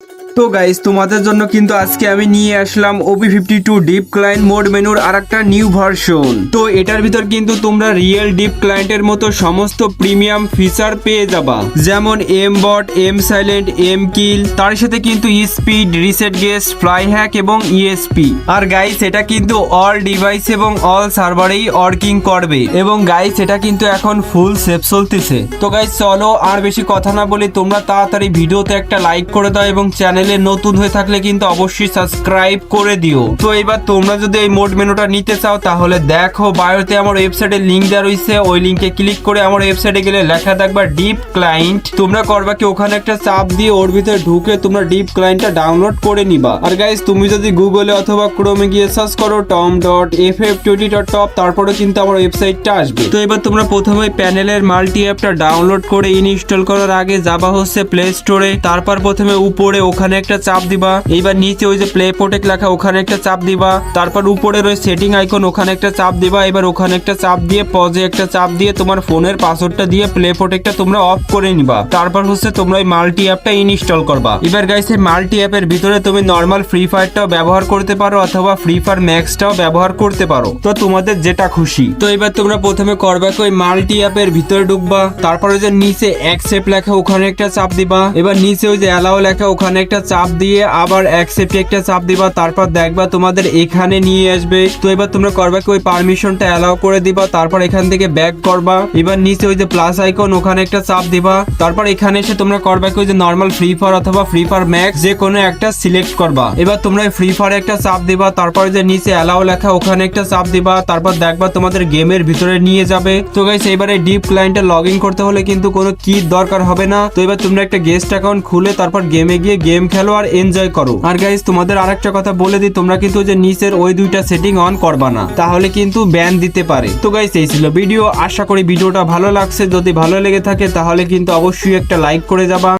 তো গাইস তোমাদের জন্য কিন্তু আজকে আমি নিয়ে আসলাম OP52 ডিপ ক্লায়েন্ট মোড মেনুর আরেকটা নিউ ভার্সন। তো এটার ভিতর কিন্তু তোমরা রিয়েল ডিপ ক্লায়েন্টের মতো সমস্ত প্রিমিয়াম ফিচার পেয়ে যাবা, যেমন এম বট, এম সাইলেন্ট, এম কিল, তার সাথে কিন্তু speed, reset guest, fly hack এবং ইএসপি। আর গাইস এটা কিন্তু অল ডিভাইস এবং অল সার্ভারেই ওয়ার্কিং করবে, এবং গাইস এটা কিন্তু এখন ফুল সেফ চলতেছে। তো গাইস চলো আর বেশি কথা না বলি, তোমরা তাড়াতাড়ি ভিডিওতে একটা লাইক করে দাও এবং চ্যানেলে নতুন হয়ে থাকলে কিন্তু অবশ্যই সাবস্ক্রাইব করে দিও। তো এবার তোমরা যদি এই মোড মেনুটা নিতে চাও তাহলে দেখো বায়োতে আমার ওয়েবসাইটের লিংক দেওয়া রয়েছে, ওই লিংকে ক্লিক করে আমার ওয়েবসাইটে গেলে লেখা থাকবে ডিপ ক্লায়েন্ট। তোমরা করবা কি ওখানে একটা চাপ দিয়ে ওর ভিতরে ঢুকে তোমরা ডিপ ক্লায়েন্টটা ডাউনলোড করে নিবা। আর গাইস তুমি যদি গুগলে অথবা ক্রোমে গিয়ে সার্চ করো tom.ff20.top, তারপরে কিন্তু আমার ওয়েবসাইটটা আসবে। তো এবার তোমরা প্রথমে প্যানেলের মাল্টি অ্যাপটা ডাউনলোড করে ইনস্টল করার আগে যাবা হচ্ছে প্লে স্টোরে, তারপর প্রথমে উপরে ওখানে একটা চাপ দিবা, এইবার নিচে ওই যে প্লে প্রোটেক্ট লেখা ওখানে একটা চাপ দিবা, তারপর উপরে রয়েছে সেটিং আইকন ওখানে একটা চাপ দিবা, এবার ওখানে একটা চাপ দিয়ে পজে একটা চাপ দিয়ে তোমার ফোনের পাসওয়ার্ডটা দিয়ে প্লে প্রোটেক্টটা তোমরা অফ করে নিবা। তারপর হচ্ছে তোমরা এই মাল্টি অ্যাপটা ইনস্টল করবা। এবার গাইস এই মাল্টি অ্যাপের ভিতরে তুমি নরমাল ফ্রি ফায়ারটাও ব্যবহার করতে পারো অথবা ফ্রি ফায়ার ম্যাক্সটাও ব্যবহার করতে পারো, তো তোমাদের যেটা খুশি। তো এবার তোমরা প্রথমে করবা কি ওই মাল্টি অ্যাপের ভিতরে ঢুকবা, তারপর ওই যে নিচে অ্যাকসেপ্ট লেখা ওখানে একটা চাপ দিবা, এবার নিচে ওই যে অ্যালাও লেখা ওখানে একটা চাপ দিয়ে আবার অ্যাকসেপ্ট একটা চাপ দিবা, তারপর দেখবা তোমাদের এখানে নিয়ে আসবে। তো এবার তোমরা করবা কি ওই পারমিশনটা অ্যালাও করে দিবা, তারপর এখান থেকে ব্যাক করবা, এবার নিচে ওই যে প্লাস আইকন ওখানে একটা চাপ দিবা, তারপর এখানে এসে তোমরা করবা কি ওই যে নরমাল ফ্রি ফায়ার অথবা ফ্রি ফায়ার ম্যাক্স যে কোনো একটা সিলেক্ট করবা। এবার তোমরা ফ্রি ফায়ার একটা চাপ দিবা, তারপর যে নিচে অ্যালাও লেখা ওখানে একটা চাপ দিবা, তারপর দেখবা তোমাদের গেমের ভিতরে নিয়ে যাবে। তো গাইস এবারে ডিপ ক্লায়েন্টে লগ ইন করতে হলে কিন্তু কোনো কি দরকার হবে না। তো এবার তোমরা একটা গেস্ট অ্যাকাউন্ট খুলে তারপর গেমে গিয়ে গেম খেলো আর এনজয় করো। আর গাইস তোমাদের আরেকটা কথা বলে দিই, তোমরা কিন্তু যে নিচের ওই দুইটা সেটিং অন করবা না, তাহলে কিন্তু ব্যান দিতে পারে। তো গাইস এই ছিল ভিডিও, আশা করি ভিডিওটা ভালো লাগছে। যদি ভালো লেগে থাকে তাহলে কিন্তু অবশ্যই একটা লাইক করে যাবা।